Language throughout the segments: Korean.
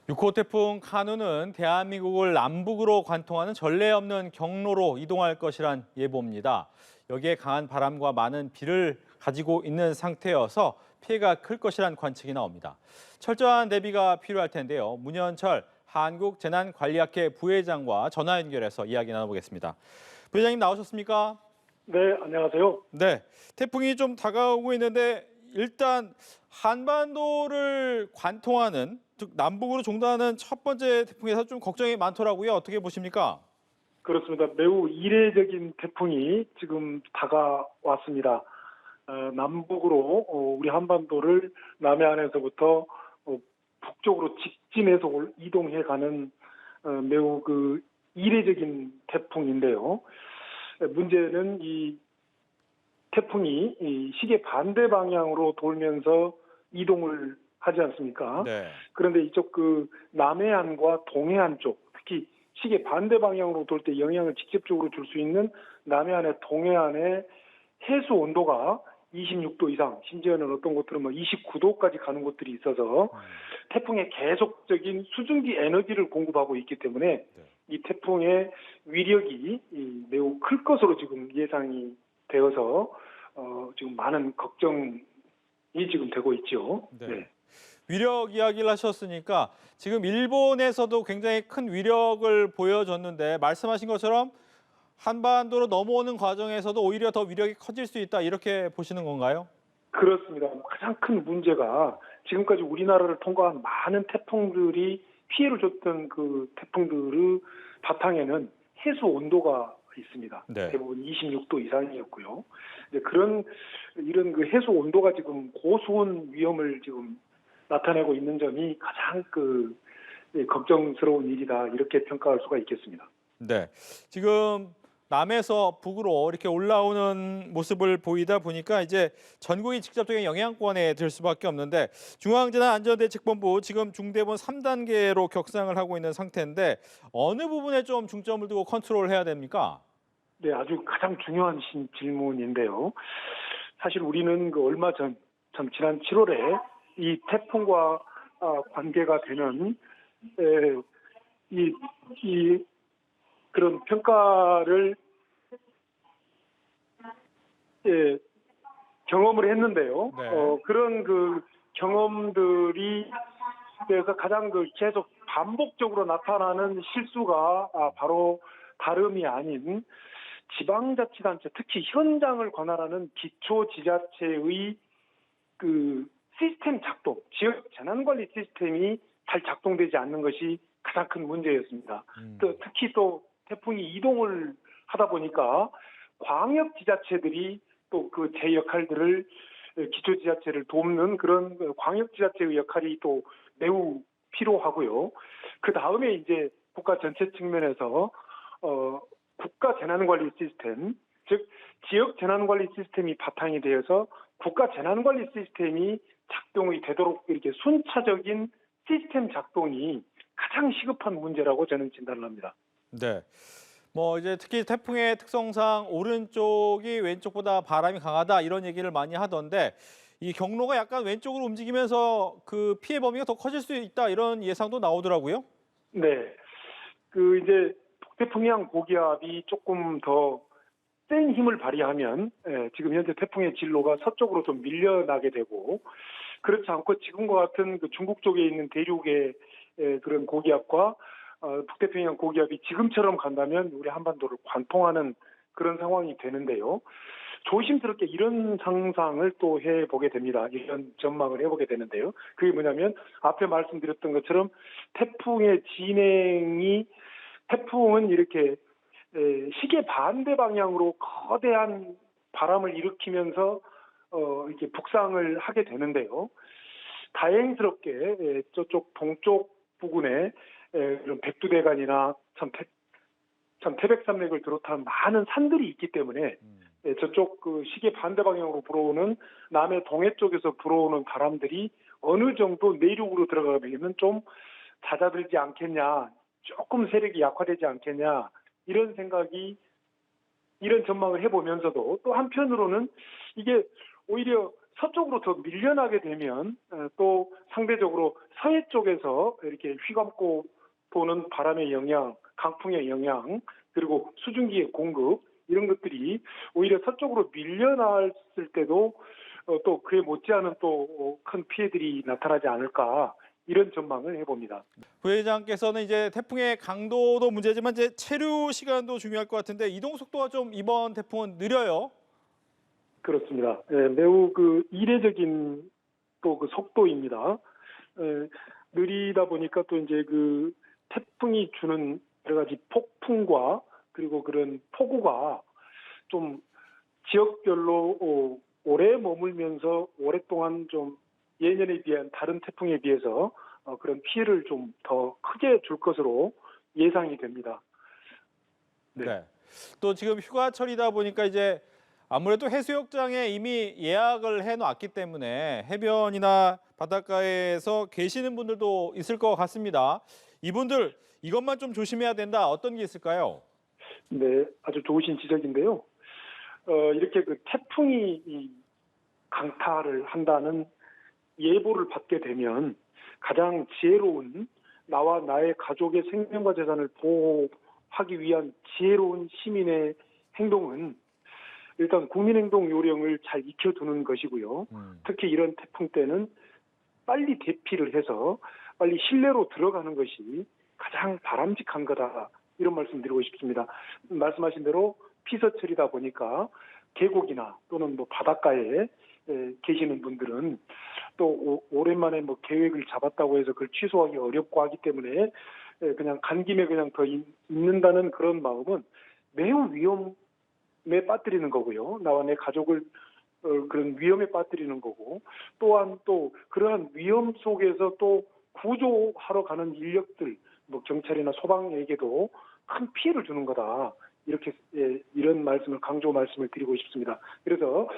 6호 태풍 카누는 대한민국을 남북으로 관통하는 전례 없는 경로로 이동할 것이란 예보입니다. 여기에 강한 바람과 많은 비를 가지고 있는 상태여서 피해가 클 것이란 관측이 나옵니다. 철저한 대비가 필요할 텐데요. 문현철 한국재난관리학회 부회장과 전화 연결해서 이야기 나눠보겠습니다. 부회장님 나오셨습니까? 네, 안녕하세요. 네, 태풍이 좀 다가오고 있는데 일단 한반도를 관통하는, 즉 남북으로 종단하는 첫 번째 태풍에서 좀 걱정이 많더라고요. 어떻게 보십니까? 그렇습니다. 매우 이례적인 태풍이 지금 다가왔습니다. 남북으로 우리 한반도를 남해안에서부터 북쪽으로 직진해서 이동해가는 매우 이례적인 태풍인데요. 문제는 이 태풍이 이 시계 반대 방향으로 돌면서 이동을 하지 않습니까? 네. 그런데 이쪽 남해안과 동해안 쪽, 특히 시계 반대 방향으로 돌 때 영향을 직접적으로 줄 수 있는 남해안의 동해안의 해수 온도가 26도 이상, 심지어는 어떤 곳들은 29도까지 가는 곳들이 있어서 태풍에 계속적인 수증기 에너지를 공급하고 있기 때문에 이 태풍의 위력이 매우 클 것으로 지금 예상이 되어서 지금 많은 걱정이 지금 되고 있죠. 네. 네. 위력 이야기를 하셨으니까 지금 일본에서도 굉장히 큰 위력을 보여줬는데 말씀하신 것처럼 한반도로 넘어오는 과정에서도 오히려 더 위력이 커질 수 있다 이렇게 보시는 건가요? 그렇습니다. 가장 큰 문제가 지금까지 우리나라를 통과한 많은 태풍들이 피해를 줬던 그 태풍들의 바탕에는 해수 온도가 있습니다. 네. 대부분 26도 이상이었고요. 이런 해수 온도가 지금 고수온 위험을 지금 나타내고 있는 점이 가장 걱정스러운 일이다 이렇게 평가할 수가 있겠습니다. 네. 지금 남에서 북으로 이렇게 올라오는 모습을 보이다 보니까 이제 전국이 직접적인 영향권에 들 수밖에 없는데 중앙재난안전대책본부 지금 중대본 3단계로 격상을 하고 있는 상태인데 어느 부분에 좀 중점을 두고 컨트롤해야 됩니까? 네, 아주 가장 중요한 질문인데요. 사실 우리는 얼마 전, 지난 7월에 이 태풍과 관계가 되는 그런 평가를 경험을 했는데요. 네. 그런 경험들이 그래서 가장 계속 반복적으로 나타나는 실수가 바로 다름이 아닌 지방자치단체, 특히 현장을 관할하는 기초지자체의 시스템 작동, 지역 재난관리 시스템이 잘 작동되지 않는 것이 가장 큰 문제였습니다. 특히 또 태풍이 이동을 하다 보니까 광역지자체들이 또 제 역할들을 기초지자체를 돕는 그런 광역지자체의 역할이 또 매우 필요하고요. 그 다음에 이제 국가 전체 측면에서 국가 재난관리 시스템, 즉 지역 재난관리 시스템이 바탕이 되어서 국가 재난관리 시스템이 작동이 되도록 이렇게 순차적인 시스템 작동이 가장 시급한 문제라고 저는 진단을 합니다. 네. 이제 특히 태풍의 특성상 오른쪽이 왼쪽보다 바람이 강하다 이런 얘기를 많이 하던데 이 경로가 약간 왼쪽으로 움직이면서 그 피해 범위가 더 커질 수 있다 이런 예상도 나오더라고요. 네. 이제 북태평양 고기압이 조금 더 센 힘을 발휘하면 지금 현재 태풍의 진로가 서쪽으로 좀 밀려나게 되고 그렇지 않고 지금과 같은 중국 쪽에 있는 대륙의 그런 고기압과 북태평양 고기압이 지금처럼 간다면 우리 한반도를 관통하는 그런 상황이 되는데요. 조심스럽게 이런 상상을 또 해보게 됩니다. 이런 전망을 해보게 되는데요. 그게 뭐냐면 앞에 말씀드렸던 것처럼 태풍은 이렇게 시계 반대 방향으로 거대한 바람을 일으키면서 이렇게 북상을 하게 되는데요. 다행스럽게 저쪽 동쪽 부근에 이런 백두대간이나 태백산맥을 비롯한 많은 산들이 있기 때문에 저쪽 시계 반대 방향으로 불어오는 남해 동해 쪽에서 불어오는 바람들이 어느 정도 내륙으로 들어가면 좀 잦아들지 않겠냐, 조금 세력이 약화되지 않겠냐 이런 전망을 해보면서도 또 한편으로는 이게 오히려 서쪽으로 더 밀려나게 되면 또 상대적으로 서해 쪽에서 이렇게 휘감고 도는 바람의 영향, 강풍의 영향, 그리고 수증기의 공급 이런 것들이 오히려 서쪽으로 밀려났을 때도 또 그에 못지않은 또 큰 피해들이 나타나지 않을까 이런 전망을 해봅니다. 부회장께서는 이제 태풍의 강도도 문제지만 이제 체류 시간도 중요할 것 같은데 이동 속도가 좀 이번 태풍은 느려요. 그렇습니다. 예, 매우 이례적인 또 속도입니다. 느리다 보니까 또 이제 태풍이 주는 여러 가지 폭풍과 그리고 그런 폭우가 좀 지역별로 오래 머물면서 오랫동안 좀 예년에 비한 다른 태풍에 비해서 그런 피해를 좀 더 크게 줄 것으로 예상이 됩니다. 네. 네. 또 지금 휴가철이다 보니까 이제 아무래도 해수욕장에 이미 예약을 해놨기 때문에 해변이나 바닷가에서 계시는 분들도 있을 것 같습니다. 이분들 이것만 좀 조심해야 된다. 어떤 게 있을까요? 네, 아주 좋으신 지적인데요. 이렇게 태풍이 강타를 한다는 예보를 받게 되면 가장 지혜로운 나와 나의 가족의 생명과 재산을 보호하기 위한 지혜로운 시민의 행동은 일단 국민행동 요령을 잘 익혀두는 것이고요. 특히 이런 태풍 때는 빨리 대피를 해서 빨리 실내로 들어가는 것이 가장 바람직한 거다. 이런 말씀 드리고 싶습니다. 말씀하신 대로 피서철이다 보니까 계곡이나 또는 바닷가에 계시는 분들은 또 오랜만에 계획을 잡았다고 해서 그걸 취소하기 어렵고 하기 때문에 그냥 간 김에 그냥 더 있는다는 그런 마음은 매우 위험에 빠뜨리는 거고요. 나와 내 가족을 그런 위험에 빠뜨리는 거고 또한 또 그러한 위험 속에서 또 구조하러 가는 인력들 경찰이나 소방에게도 큰 피해를 주는 거다. 이렇게 이런 강조 말씀을 드리고 싶습니다. 그래서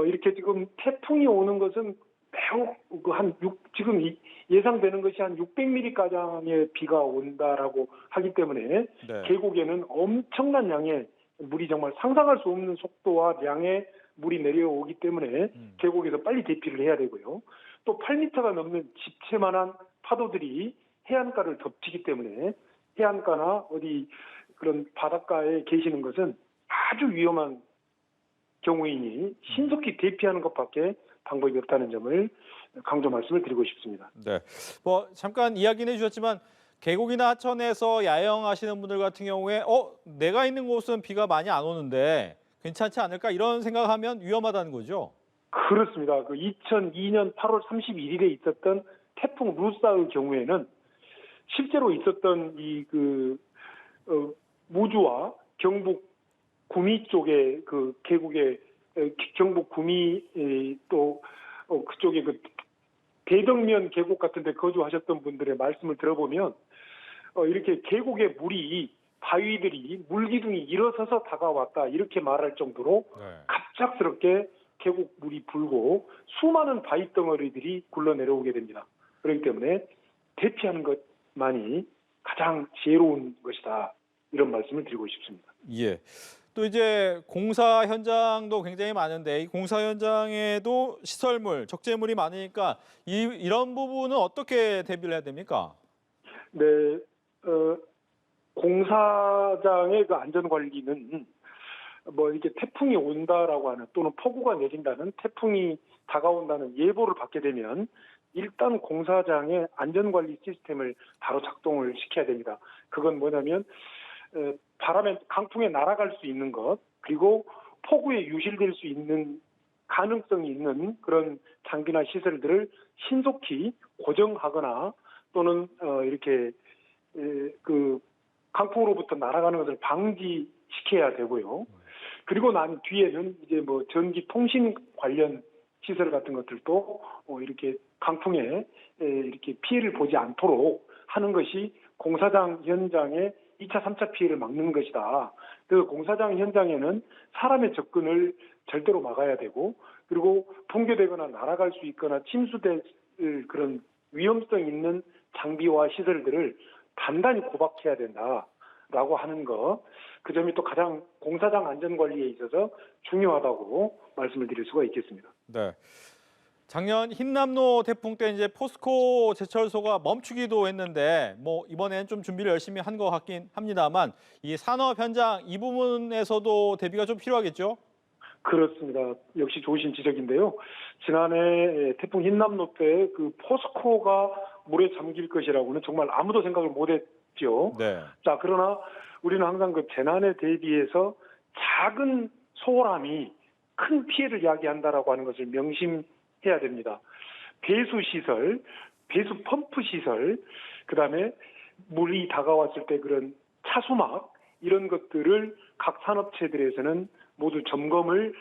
이렇게 지금 태풍이 오는 것은 매우 지금 예상되는 것이 한 600mm 가량의 비가 온다라고 하기 때문에 네. 계곡에는 엄청난 양의 물이 정말 상상할 수 없는 속도와 양의 물이 내려오기 때문에 계곡에서 빨리 대피를 해야 되고요. 또 8m가 넘는 집채만한 파도들이 해안가를 덮치기 때문에 해안가나 어디 그런 바닷가에 계시는 것은 아주 위험한 경우이니 신속히 대피하는 것밖에 방법이 없다는 점을 강조 말씀을 드리고 싶습니다. 네. 잠깐 이야기는 해주셨지만 계곡이나 하천에서 야영하시는 분들 같은 경우에 내가 있는 곳은 비가 많이 안 오는데 괜찮지 않을까 이런 생각하면 위험하다는 거죠. 그렇습니다. 2002년 8월 31일에 있었던 태풍 루사의 경우에는 실제로 있었던 무주와 경북 구미 쪽에 계곡에 경북 구미 또 그쪽에 대덕면 계곡 같은 데 거주하셨던 분들의 말씀을 들어보면 이렇게 계곡의 물이 바위들이 물기둥이 일어서서 다가왔다 이렇게 말할 정도로 갑작스럽게 계곡 물이 불고 수많은 바위 덩어리들이 굴러 내려오게 됩니다. 그렇기 때문에 대피하는 것만이 가장 지혜로운 것이다. 이런 말씀을 드리고 싶습니다. 예. 또 이제 공사 현장도 굉장히 많은데 이 공사 현장에도 시설물, 적재물이 많으니까 이런 부분은 어떻게 대비를 해야 됩니까? 네, 공사장의 안전 관리는 이렇게 태풍이 온다라고 하는 또는 폭우가 내린다는 태풍이 다가온다는 예보를 받게 되면 일단 공사장의 안전 관리 시스템을 바로 작동을 시켜야 됩니다. 그건 뭐냐면 강풍에 날아갈 수 있는 것 그리고 폭우에 유실될 수 있는 가능성이 있는 그런 장비나 시설들을 신속히 고정하거나 또는 이렇게 강풍으로부터 날아가는 것을 방지시켜야 되고요. 그리고 난 뒤에는 이제 전기 통신 관련 시설 같은 것들도 이렇게 강풍에 이렇게 피해를 보지 않도록 하는 것이 공사장 현장의 2차, 3차 피해를 막는 것이다. 그 공사장 현장에는 사람의 접근을 절대로 막아야 되고 그리고 붕괴되거나 날아갈 수 있거나 침수될 그런 위험성 있는 장비와 시설들을 단단히 고박해야 된다라고 하는 것. 그 점이 또 가장 공사장 안전관리에 있어서 중요하다고 말씀을 드릴 수가 있겠습니다. 네. 작년 흰남노 태풍 때 이제 포스코 제철소가 멈추기도 했는데 뭐 이번엔 좀 준비를 열심히 한 것 같긴 합니다만 이 산업 현장 이 부분에서도 대비가 좀 필요하겠죠? 그렇습니다. 역시 좋으신 지적인데요. 지난해 태풍 흰남노 때 그 포스코가 물에 잠길 것이라고는 정말 아무도 생각을 못했죠. 네. 자, 그러나 우리는 항상 그 재난에 대비해서 작은 소홀함이 큰 피해를 야기한다라고 하는 것을 명심해야 됩니다. 배수 시설, 배수 펌프 시설, 그다음에 물이 다가왔을 때 그런 차수막 이런 것들을 각 산업체들에서는 모두 점검을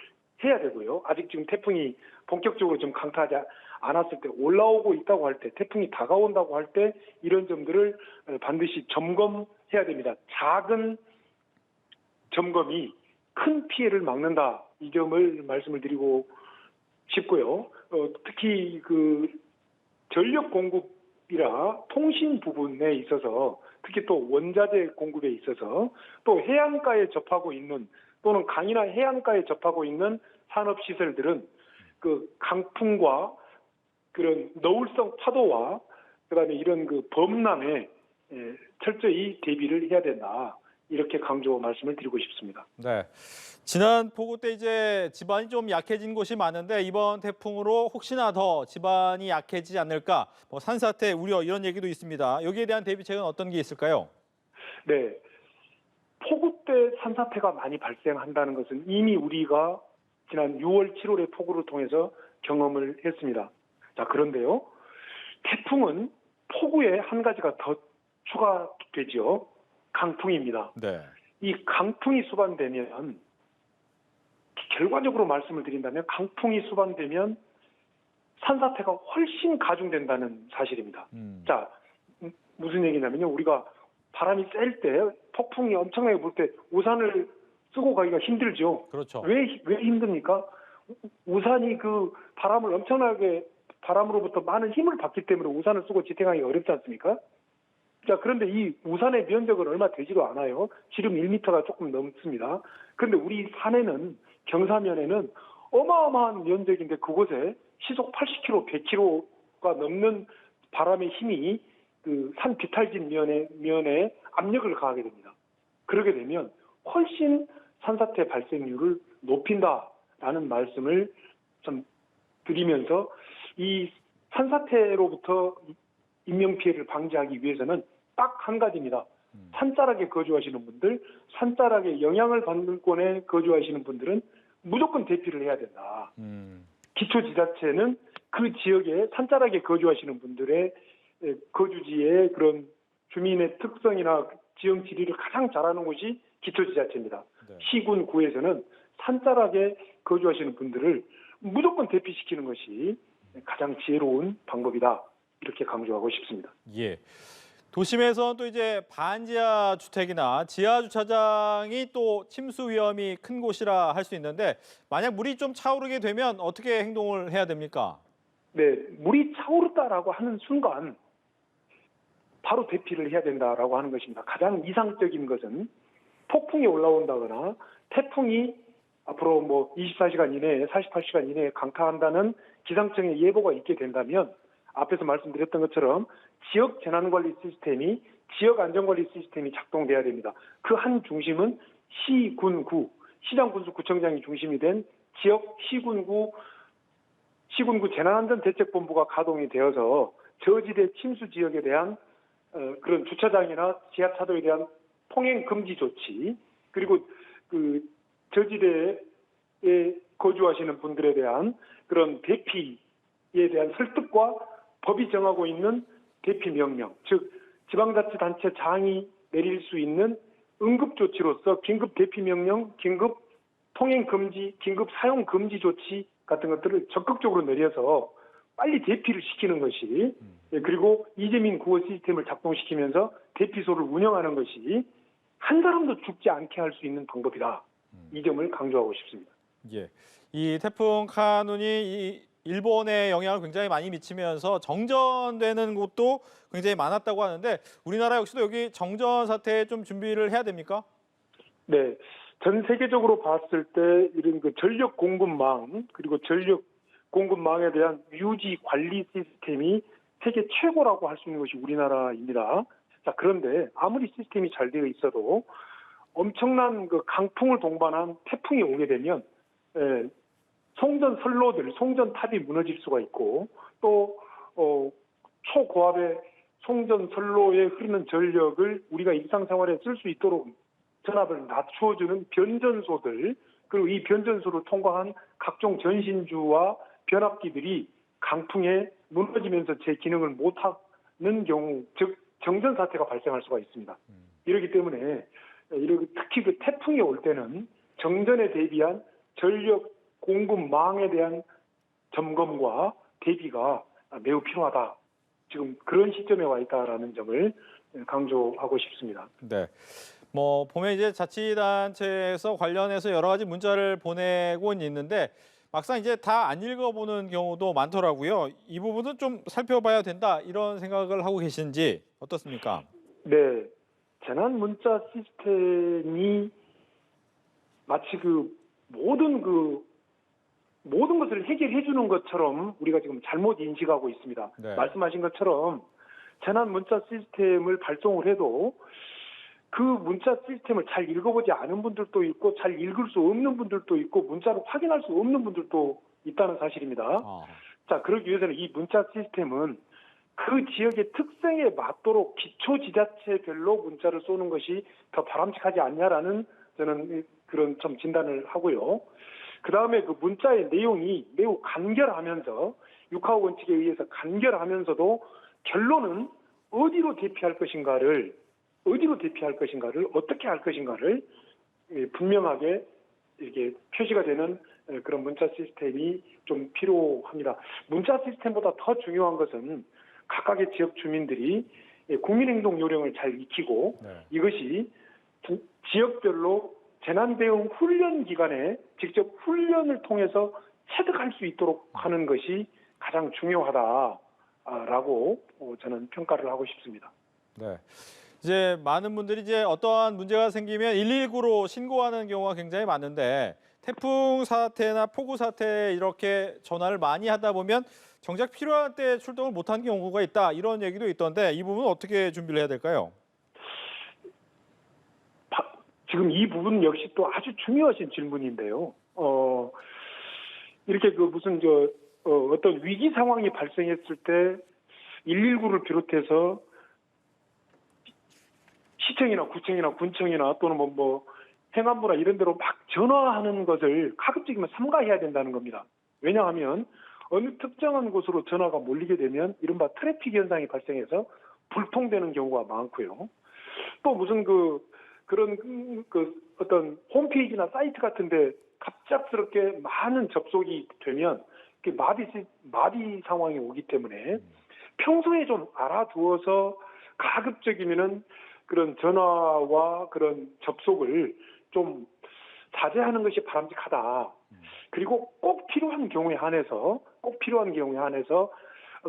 해야 되고요. 아직 지금 태풍이 본격적으로 좀 강타하지 않았을 때 올라오고 있다고 할 때 태풍이 다가온다고 할 때 이런 점들을 반드시 점검해야 됩니다. 작은 점검이 큰 피해를 막는다. 이 점을 말씀을 드리고 싶고요. 특히 그 전력 공급이라 통신 부분에 있어서 특히 또 원자재 공급에 있어서 또 해안가에 접하고 있는 또는 강이나 해안가에 접하고 있는 산업 시설들은 그 강풍과 그런 너울성 파도와 그다음에 이런 그 범람에 철저히 대비를 해야 된다. 이렇게 강조 말씀을 드리고 싶습니다. 네. 지난 폭우 때 이제 지반이 좀 약해진 곳이 많은데 이번 태풍으로 혹시나 더 지반이 약해지지 않을까? 뭐 산사태 우려 이런 얘기도 있습니다. 여기에 대한 대비책은 어떤 게 있을까요? 네. 폭우 때 산사태가 많이 발생한다는 것은 이미 우리가 지난 6월, 7월의 폭우를 통해서 경험을 했습니다. 자, 그런데요. 태풍은 폭우에 한 가지가 더 추가되죠. 강풍입니다. 네. 이 강풍이 수반되면 결과적으로 말씀을 드린다면 강풍이 수반되면 산사태가 훨씬 가중된다는 사실입니다. 자, 무슨 얘기냐면요. 우리가 바람이 셀 때, 폭풍이 엄청나게 불 때 우산을 쓰고 가기가 힘들죠. 그렇죠. 왜 힘듭니까? 우산이 그 바람을 엄청나게 바람으로부터 많은 힘을 받기 때문에 우산을 쓰고 지탱하기가 어렵지 않습니까? 자, 그런데 이 우산의 면적은 얼마 되지도 않아요. 지름 1m가 조금 넘습니다. 그런데 우리 산에는 경사면에는 어마어마한 면적인데 그곳에 시속 80km, 100km가 넘는 바람의 힘이 그 산 비탈진 면에 압력을 가하게 됩니다. 그러게 되면 훨씬 산사태 발생률을 높인다라는 말씀을 좀 드리면서 이 산사태로부터 인명피해를 방지하기 위해서는 딱 한 가지입니다. 산자락에 거주하시는 분들, 산자락에 영향을 받는 권에 거주하시는 분들은 무조건 대피를 해야 된다. 기초지자체는 그 지역에 산자락에 거주하시는 분들의 거주지의 그런 주민의 특성이나 지형 지리를 가장 잘 아는 곳이 기초지자체입니다. 네. 시군, 구에서는 산자락에 거주하시는 분들을 무조건 대피시키는 것이 가장 지혜로운 방법이다. 이렇게 강조하고 싶습니다. 예. 도심에서 또 이제 반지하 주택이나 지하 주차장이 또 침수 위험이 큰 곳이라 할 수 있는데 만약 물이 좀 차오르게 되면 어떻게 행동을 해야 됩니까? 네, 물이 차오르다라고 하는 순간 바로 대피를 해야 된다라고 하는 것입니다. 가장 이상적인 것은 폭풍이 올라온다거나 태풍이 앞으로 뭐 24시간 이내에 48시간 이내에 강타한다는 기상청의 예보가 있게 된다면 앞에서 말씀드렸던 것처럼 지역 재난관리 시스템이 지역 안전관리 시스템이 작동돼야 됩니다. 그 한 중심은 시, 군, 구, 시장, 군수, 구청장이 중심이 된 지역 시군구 재난안전대책본부가 가동이 되어서 저지대 침수 지역에 대한 그런 주차장이나 지하차도에 대한 통행 금지 조치 그리고 그 저지대에 거주하시는 분들에 대한 그런 대피에 대한 설득과 법이 정하고 있는 대피 명령, 즉 지방자치단체장이 내릴 수 있는 응급조치로서 긴급 대피 명령, 긴급 통행 금지, 긴급 사용 금지 조치 같은 것들을 적극적으로 내려서 빨리 대피를 시키는 것이 그리고 이재민 구호 시스템을 작동시키면서 대피소를 운영하는 것이 한 사람도 죽지 않게 할 수 있는 방법이다. 이 점을 강조하고 싶습니다. 예. 이 태풍 카눈이 이 일본에 영향을 굉장히 많이 미치면서 정전되는 곳도 굉장히 많았다고 하는데 우리나라 역시도 여기 정전 사태에 좀 준비를 해야 됩니까? 네. 전 세계적으로 봤을 때 이런 그 전력 공급망 그리고 전력 공급망에 대한 유지 관리 시스템이 세계 최고라고 할 수 있는 것이 우리나라입니다. 자, 그런데 아무리 시스템이 잘 되어 있어도 엄청난 그 강풍을 동반한 태풍이 오게 되면 송전 선로들, 송전탑이 무너질 수가 있고 또 초고압의 송전 선로에 흐르는 전력을 우리가 일상생활에 쓸 수 있도록 전압을 낮추어주는 변전소들, 그리고 이 변전소를 통과한 각종 전신주와 변압기들이 강풍에 무너지면서 제 기능을 못하는 경우, 즉 정전 사태가 발생할 수가 있습니다. 이렇기 때문에 특히 그 태풍이 올 때는 정전에 대비한 전력 공급망에 대한 점검과 대비가 매우 필요하다. 지금 그런 시점에 와 있다라는 점을 강조하고 싶습니다. 네. 보면 이제 자치단체에서 관련해서 여러 가지 문자를 보내고 있는데 막상 이제 다 안 읽어보는 경우도 많더라고요. 이 부분은 좀 살펴봐야 된다 이런 생각을 하고 계신지 어떻습니까? 네, 재난 문자 시스템이 마치 모든 것을 해결해 주는 것처럼 우리가 지금 잘못 인식하고 있습니다. 네. 말씀하신 것처럼 재난 문자 시스템을 발송을 해도 그 문자 시스템을 잘 읽어보지 않은 분들도 있고 잘 읽을 수 없는 분들도 있고 문자를 확인할 수 없는 분들도 있다는 사실입니다. 자, 그러기 위해서는 이 문자 시스템은 그 지역의 특성에 맞도록 기초지자체별로 문자를 쏘는 것이 더 바람직하지 않냐라는 저는 그런 좀 진단을 하고요. 그 다음에 그 문자의 내용이 매우 간결하면서 육하오 원칙에 의해서 간결하면서도 결론은 어디로 대피할 것인가를 어떻게 할 것인가를 분명하게 이렇게 표시가 되는 그런 문자 시스템이 좀 필요합니다. 문자 시스템보다 더 중요한 것은 각각의 지역 주민들이 국민행동 요령을 잘 익히고 이것이 지역별로 재난대응 훈련 기간에 직접 훈련을 통해서 체득할 수 있도록 하는 것이 가장 중요하다라고 저는 평가를 하고 싶습니다. 네. 이제 많은 분들이 이제 어떠한 문제가 생기면 119로 신고하는 경우가 굉장히 많은데 태풍 사태나 폭우 사태 이렇게 전화를 많이 하다 보면 정작 필요할 때 출동을 못한 경우가 있다 이런 얘기도 있던데 이 부분은 어떻게 준비를 해야 될까요? 지금 이 부분 역시 또 아주 중요하신 질문인데요. 이렇게 어떤 위기 상황이 발생했을 때 119를 비롯해서 시청이나 구청이나 군청이나 또는 행안부나 이런 데로 막 전화하는 것을 가급적이면 삼가해야 된다는 겁니다. 왜냐하면 어느 특정한 곳으로 전화가 몰리게 되면 이른바 트래픽 현상이 발생해서 불통되는 경우가 많고요. 또 무슨 그런 어떤 홈페이지나 사이트 같은데 갑작스럽게 많은 접속이 되면 마비 상황이 오기 때문에 평소에 좀 알아두어서 가급적이면은 그런 전화와 그런 접속을 좀 자제하는 것이 바람직하다. 그리고 꼭 필요한 경우에 한해서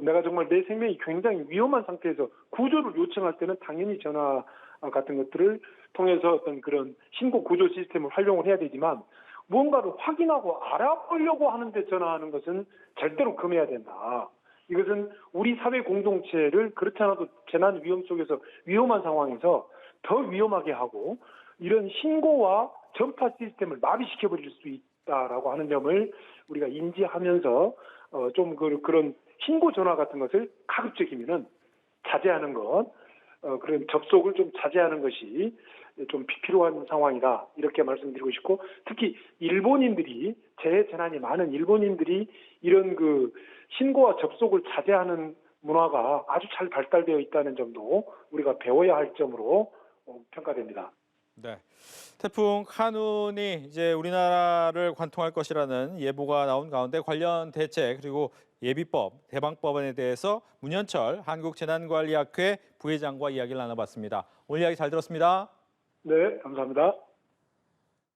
내가 정말 내 생명이 굉장히 위험한 상태에서 구조를 요청할 때는 당연히 전화 같은 것들을 통해서 어떤 그런 신고 구조 시스템을 활용을 해야 되지만 무언가를 확인하고 알아보려고 하는데 전화하는 것은 절대로 금해야 된다. 이것은 우리 사회 공동체를 그렇지 않아도 재난 위험 속에서 위험한 상황에서 더 위험하게 하고 이런 신고와 전파 시스템을 마비시켜버릴 수 있다라고 하는 점을 우리가 인지하면서 좀 그런 신고 전화 같은 것을 가급적이면은 자제하는 것, 그런 접속을 좀 자제하는 것이 좀 필요한 상황이다 이렇게 말씀드리고 싶고 특히 재난이 많은 일본인들이 이런 신고와 접속을 자제하는 문화가 아주 잘 발달되어 있다는 점도 우리가 배워야 할 점으로 평가됩니다. 네. 태풍 카눈이 이제 우리나라를 관통할 것이라는 예보가 나온 가운데 관련 대책 그리고 예비법, 대방법안에 대해서 문현철 한국재난관리학회 부회장과 이야기를 나눠봤습니다. 오늘 이야기 잘 들었습니다. 네, 감사합니다.